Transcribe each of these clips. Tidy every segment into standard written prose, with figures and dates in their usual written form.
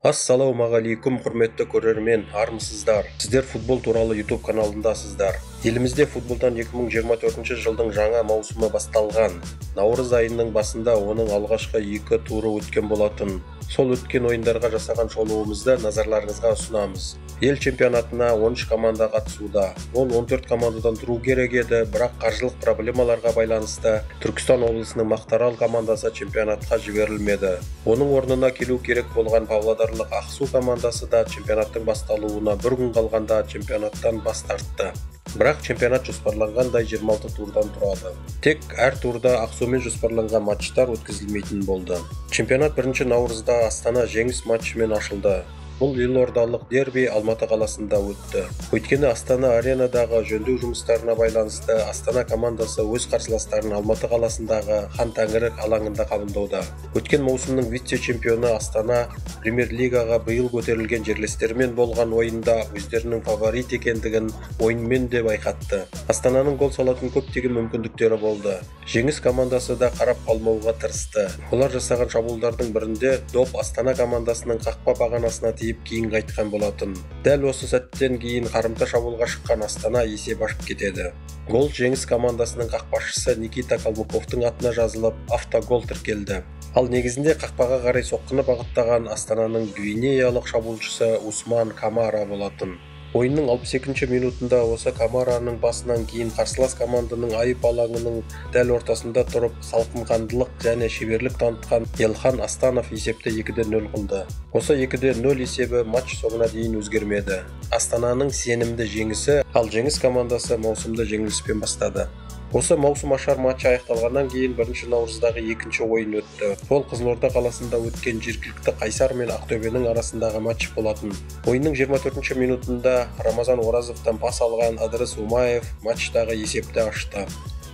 Ассалаумағалейкум, құрметті көрермен, армысыздар. Сіздер футбол туралы YouTube каналындасыздар. Елімізде футболдан 2024 жылдың жаңа маусымы басталған. Наурыз айының басында оның алғашқы 2 туры өткен болатын. Сол өткен ойындарға жасаған шолуымызды назарларыңызға ұсынамыз. Ел чемпионатына 13 команда қатысуда. Ол 14 командадан тұру керек еді, бірақ қаржылық проблемаларға байланысты Түркістан облысының Мақтаарал командасы чемпионатқа жіберілмеді. Оның орнына келу керек болған Павлодарлық Ақсу командасы да чемпионаттың басталуына бір күн қалғанда чемпионаттан бас тартты. Бірақ чемпионат жоспарланғандай 26 турдан тұрады. Тек әр турда Ақсумен жоспарланған матчтар өткізілмейтін болды. Чемпионат 1 наурызда Астана жеңіс матчымен ашылды. Бұл елордалық дерби Алматы қаласында өтті. Өйткені Астана аренадағы жөндеу жұмыстарына байланысты Астана командасы өз қарсыластарын Алматы қаласындағы Хан Тәңірі алаңында қабылдауда. Өткен маусымның вице-чемпионы Астана премьер-лигаға биыл көтерілген жерлестермен болған ойында өздерінің фаворит екендігін ойынмен де байқатты. Астананың гол салатын көптеген мүмкіндіктері болды. Жеңіс командасы да қарап қалмауға тырысты. Олар жасаған шабуылдардың бірінде доп Астана командасының қақпа бағанасына кейін қайтқан болатын. Дәл осы сәттен кейін қарымта шабуылға шыққан Астана есеп ашып кетеді. Гол жеңіс командасының қақпашысы Никита Калмыковтың атына жазылып, автогол тіркелді. Ал негізінде қақпаға қарай соққыны бағыттаған Астананың гвинеялық шабуылшысы Усман Камара болатын. Ойынның 62-ші минутында осы Камараның басынан кейін қарсылас команданың айып алаңының дәл ортасында тұрып, салқынқандылық және шеберлік танытқан Елхан Астанов есепті 2-0 қылды. Осы 2-0 есебі матч соңына дейін өзгермеді. Астананың сенімді жеңісі, ал жеңіс командасы маусымды жеңіліспен бастады. Осы маусым ашар матчы аяқталғаннан кейін 1 наурыздағы 2-ші ойын өтті. Ол Қызылорда қаласында өткен жергілікті Қайсар мен Ақтөбенің арасындағы матч болатын. Ойынның 24-ші минутында Рамазан Оразовтан пас алған Ыдырыс Умаев матчтағы есепті ашты.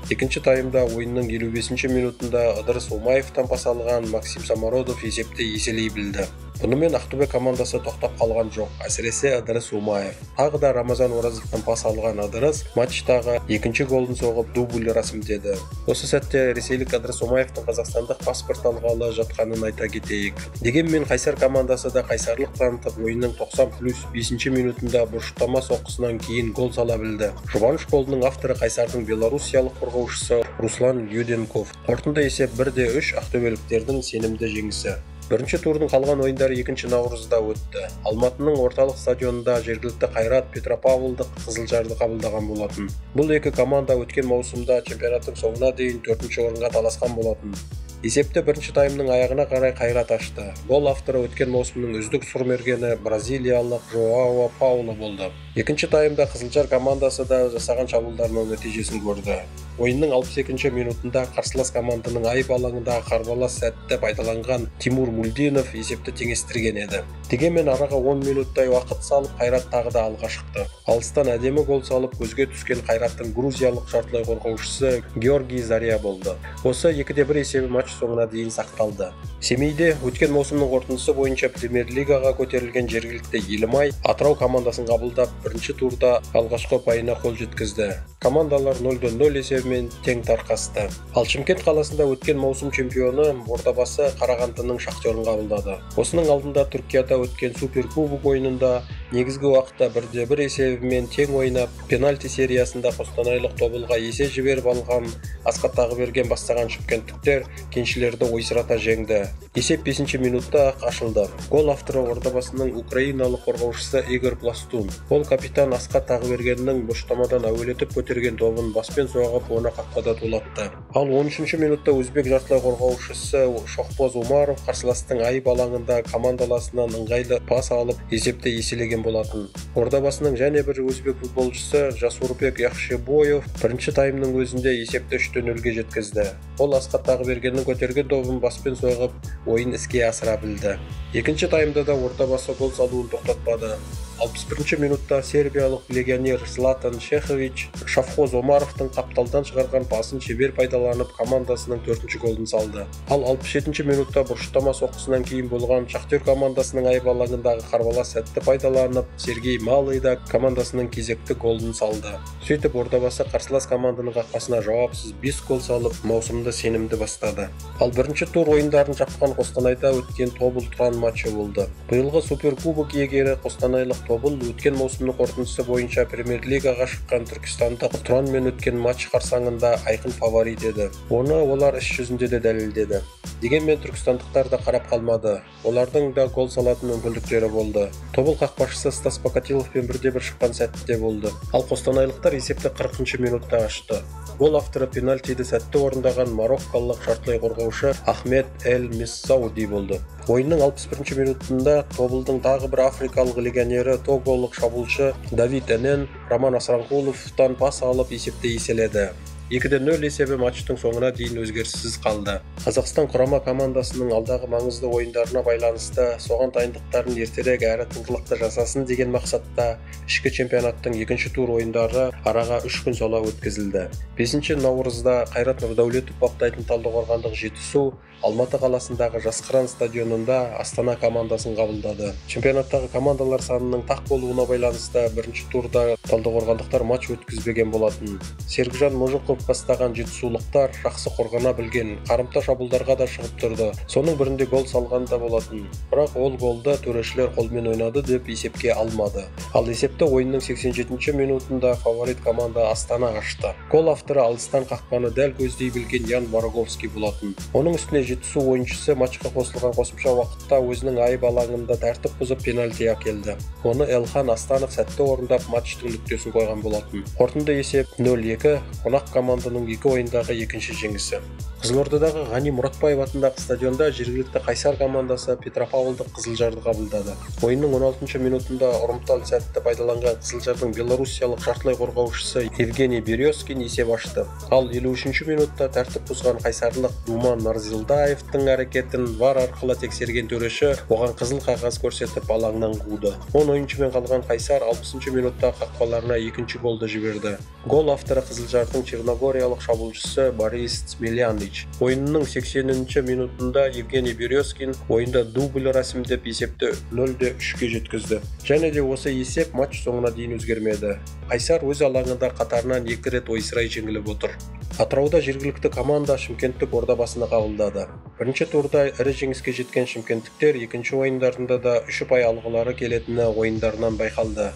Екінші таймда ойынның 55-ші минутында Ыдырыс Умаевтан пас алған Максим Самородов есепті еселей білді. Бұнымен Ақтөбе командасы тоқтап қалған жоқ, әсіресе Ыдырыс Умаев. Тағы да Рамазан Оразовтан пас алған Ыдырыс матчтағы 2-ші голын соғып дубль рәсімдеді. Осы сәтте ресейлік Ыдырыс Умаевтың қазақстандық паспорт алғалы жатқанын айта кетейік. Дегенмен Қайсар командасы да қайсарлық танытып, ойынның 90+5-ші минутында бұрыштама соққысынан кейін гол сала білді. Жұбаныш голының авторы Қайсардың белоруссиялық қорғаушысы Руслан Юденков. Қорытынды есеп 1-3 ақтөбеліктердің сенімді жеңісі. Бірінші турдың қалған ойындары 2 наурызда өтті. Алматының орталық стадионында жергілікті Қайрат Петропавлдық Қызылжарды қабылдаған болатын. Бұл екі команда өткен маусымда чемпионаттың соңына дейін 4-ші орынға таласқан болатын. Есепті 1-ші таймның аяғына қарай Қайрат ашты. Гол авторы өткен маусымның үздік сұрмергені бразилиялық Жоао Пауло болды. 2-ші таймда Қызылжар командасы да жасаған шабуылдарының нәтижесін көрді. Ойынның 62-ші минутында қарсылас команданың айып алаңындағы қарбалас сәтті пайдаланған Тимур Мулдинов есепті теңестірген еді. Дегенмен араға 10 минуттай уақыт салып, Қайрат тағы да алға шықты. Алыстан әдемі гол салып, көзге түскен Қайраттың грузиялық жартылай қорғаушысы Георгий Зария болды. Осы 2-1 есебі матч соңына дейін сақталды. Семейде өткен маусымның қорытындысы бойынша премьер-лигаға көтерілген жергілікті Елімай Атырау командасын қабылдап, 1-ші турда алғашқы ұпайына қол жеткізді. Командалар 0-0 есебімен тең тарқасты. Ал Шымкент қаласында өткен маусым чемпионы Ордабасы Қарағандының Шахтерін қабылдады. Осының алдында Түркияда өткен суперкубок ойынында негізгі уақытта 1-1 есебімен тең ойнап, пенальти сериясында қостанайлық Тобылға есе жіберіп алған Асқат Тағыберген бастаған шымкенттіктер кеншілерді ойсырата жеңді. Есеп 5-ші минутта ашылды. Гол авторы Ордабасының украиналық қорғаушысы Игорь Пластун. Ол капитан Асқат Тағыбергеннің боштамадан әуелетіп көтерген добын баспен соғып, оны қақпада тулатты. Ал 13-ші минутта өзбек жартылай қорғаушысы Шохбоз Умаров қарсыластың айып алаңында командаласынан ыңғайлы пас алып, есепті еселеген болатын. Ордабасының және бір өзбек футболшысы Жасурбек Яхшебоев 1-ші таймның өзінде есепті 3-0-ге жеткізді. Ол Асқат Тағыбергеннің көтерген добын баспен соғып, ойын іске асыра білді. 2-ші таймда да Ордабасы гол салуын тоқтатпады. 61 минутта сербиялық легионер Златан Шехович Шавхоз Омаровтың қапталдан шығарған пасын шебер пайдаланып командасының 4-ші голын салды. Ал 67 минутта бұрыштама соққысынан кейін болған Шахтер командасының айып алаңындағы қарбалас сәтті пайдаланып Сергей Малый да командасының кезекті голын салды. Сөйтіп ордабасы қарсылас команданың қақпасына жауапсыз 5 гол салып, маусымды сенімді бастады. Ал бірінші тур ойындарын жапқан Қостанайда өткен Тобыл Тұран матчы болды. Биылғы суперкубок иегері Қостанайлық Тобыл өткен маусымның қорытындысы бойынша Премьер-лигаға шыққан түркістандық Тұранмен өткен матч қарсаңында айқын фаворит еді. Оны олар іс жүзінде де дәлелдеді. Дегенмен түркістандықтар да қарап қалмады. Олардың да гол салатын мүмкіндіктері болды. Тобыл қақпашысы Стас Покатиловпен 1-1 шыққан сәтте болды. Ал қостанайлықтар есепті 40 минутта ашты. Гол авторы пенальтиді сәтті орындаған мароккалық жартылай қорғаушы Ахмед Эль Мессауди болды. Ойынның 61 минутында Тобылдың тағы бір африкалық легионері тоголық шабуылшы Давид Энен Роман Асранқұловтан пас алып есепті еселеді. 2-0 есебі матчтың соңына дейін өзгеріссіз қалды. Қазақстан құрама командасының алдағы маңызды ойындарына байланысты соған дайындықтарын ертерек әрі тыңғылықты жасасын деген мақсатта ішкі чемпионаттың 2-ші тур ойындары араға 3 күн сола өткізілді. 5 наурызда Қайрат Нұрдәулетов баптайтын Талдықорғандық Жетісу Алматы қаласындағы Жасқыран стадионында Астана командасын қабылдады. Чемпионаттағы командалар санының тақ болуына байланысты бірінші турда талдықорғандықтар матч өткізбеген болатын. Серікжан Можықов бастаған жетісулықтар жақсы қорғана білген, қарымта шабуылдарға да шығып тұрды. Соның бірінде гол салған да болатын. Бірақ ол голды төрешілер қолмен ойнады деп есепке алмады. Ал есепті ойынның 87 минутында фаворит команда Астана ашты. Гол авторы алыстан қақпаны дәл көздей білген Ян Вороговский болатын. Оның үстіне Жетісу ойыншысы матчқа қосылған қосымша уақытта өзінің айып алаңында тәртіп бұзып пенальти әкелді. Оны Элхан Астанов сәтті орындап матчтың нүктесін қойған болатын. Қорытынды есеп 0-2, қонақ команданың 2 ойындағы 2-ші жеңісі. Қызылордадағы Ғани Мұратбаев атындағы стадионда жергілікті Қайсар командасы Петропавлдық Қызылжарды қабылдады. Ойынның 16 минутында ұрымтал сәтті пайдаланған Қызылжардың белоруссиялық жартылай қорғаушысы Евгений Березкин есеп ашты. Ал 53 минутта тәртіп бұзған қайсарлық Думан Нарзилдаевтың әрекетін VAR арқылы тексерген төреші оған қызыл қағаз көрсетіп алаңнан қуды. 10 ойыншымен қалған Қайсар 60 минутта қақпаларына 2-ші голды жіберді. Гол авторы Қызылжардың черногориялық шабуылшысы Борис Смелянич. Ойынның 80-ші минутында Евгений Березкин ойында дубль рәсімдеп есепті 0-3-ге жеткізді. Және де осы есеп матч соңына дейін өзгермеді. Қайсар өз алаңында қатарынан 2 рет ойсырай жеңіліп отыр. Атырауда жергілікті команда Шымкенттік Ордабасыны қабылдады. Бірінші турда ірі жеңіске жеткен шымкенттіктер екінші ойындарында да 3 ұпай алғылары келетіні ойындарынан байқалды.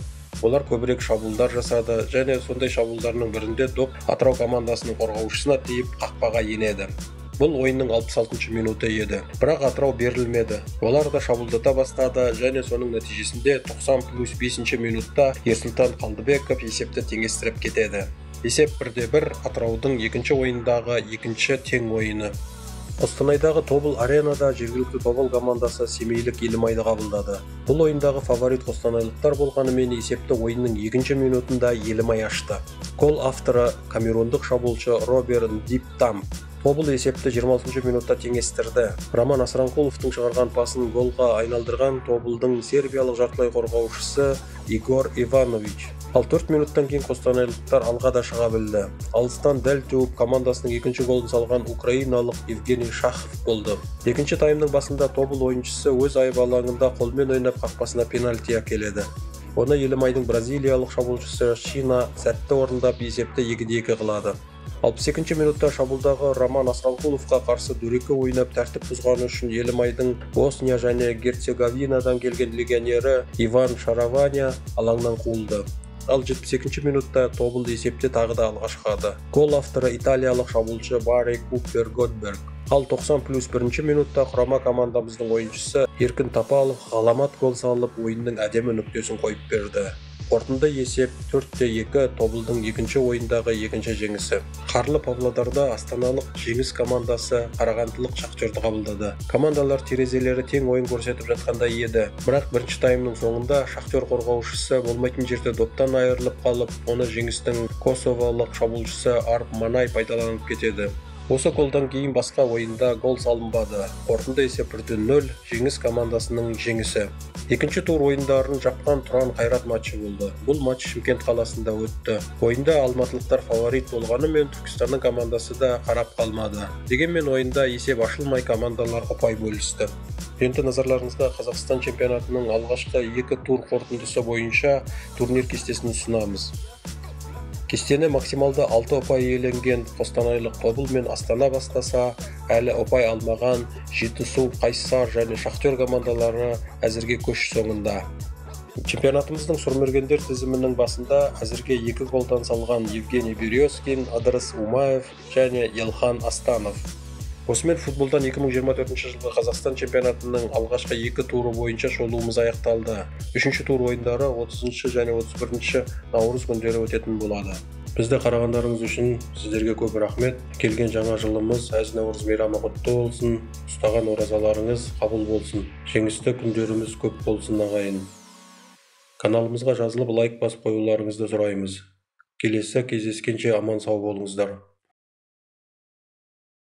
Олар көбірек шабуылдар жасады және сондай шабуылдарының бірінде доп Атырау командасының қорғаушысына тиіп қақпаға енеді. Бұл ойынның 66 минуты еді. Бірақ Атырау берілмеді. Олар да шабуылдата бастады және соның нәтижесінде 90+5 минутта Ерсұлтан Қалдыбеков есепті теңестіріп кетеді. Есеп 1-1 Атыраудың 2-ші ойындағы 2-ші тең ойыны. Қостанайдағы Тобыл аренада жергілікті Тобыл командасы семейлік Елімайды қабылдады. Бұл ойындағы фаворит қостанайлықтар болғанымен есепті ойынның 2-ші минутында Елімай ашты. Гол авторы камерундық шабуылшы Роберт Диптам. Тобыл есепті 26 минутта теңестірді. Роман Асранқұловтың шығарған пасын голға айналдырған Тобылдың сербиялық жартылай қорғаушысы Игор Иванович. Ал 4 минуттан кейін қостанайлықтар алға да шыға білді. Алыстан дәл теуіп командасының 2-ші голын салған украиналық Евгений Шахов болды. 2-ші таймның басында Тобыл ойыншысы өз айып алаңында қолмен ойнап қақпасына пенальти әкеледі. Оны Елімайдың бразилиялық шабуылшысы Шина сәтті орындап есепті 2-2 қылады. 62-ші минутта шабуылдағы Роман Асранқұловқа қарсы дөрекі ойнап тәртіп бұзғаны үшін Елімайдың Босния және Герцеговинадан келген легионері Иван Шараваня алаңнан қуылды. Ал 72-ші минутта Тобыл есепте тағы да алға шығады. Гол авторы италиялық шабуылшы Барри Купер Готберг. Ал 90+1 минутта құрама командамыздың ойыншысы Еркін Тапалов ғаламат гол салып ойынның әдемі нүктесін қойып берді. Қорытынды есеп 4-2 Тобылдың 2-ші ойындағы 2-ші жеңісі. Қарлы Павлодарда астаналық жеңіс командасы Қарағандылық Шахтерді қабылдады. Командалар терезелері тең ойын көрсетіп жатқандай еді. Бірақ бірінші таймның соңында Шахтер қорғаушысы болмайтын жерде доптан айырылып қалып, оны жеңістің косовалық шабуылшысы Арп Манай пайдаланып кетеді. Осы голдан кейін басқа ойында гол салынбады. Қорытынды есеп 1-0 жеңіс командасының жеңісі. Екінші тур ойындарын жапқан тұран қайрат матчы болды. Бұл матч Шымкент қаласында өтті. Ойында алматылықтар фаворит болғанымен Түркістанның командасы да қарап қалмады. Дегенмен ойында есеп ашылмай командалар ұпай бөлісті. Енді назарларыңызға Қазақстан чемпионатының алғашқы 2 тур қорытындысы бойынша турнир кестесін ұсынамыз. Кестені максималды 6 ұпай иеленген Қостанайлық Тобыл мен Астана бастаса, әлі ұпай алмаған Жетісу, Қайсар және Шахтер командалары әзірге көш соңында. Чемпионатымыздың сұрмергендер тізімінің басында әзірге 2 голдан салған Евгений Березкин, Ыдырыс Умаев және Елхан Астанов. Осымен футболдан 2024 жылғы Қазақстан чемпионатының алғашқы 2 туры бойынша шолуымыз аяқталды. 3-ші тур ойындары 30 және 31 наурыз күндері өтетін болады. Бізді қарағандарыңыз үшін сіздерге көп рахмет. Келген жаңа жылымыз әз-наурыз мейрамы құтты болсын. Ұстаған оразаларыңыз қабыл болсын. Жеңісті күндеріміз көп болсын ағайын. Каналымызға жазылып лайк басып қоюларыңызды сұраймыз. Келесі кездескенше аман сау болыңыздар.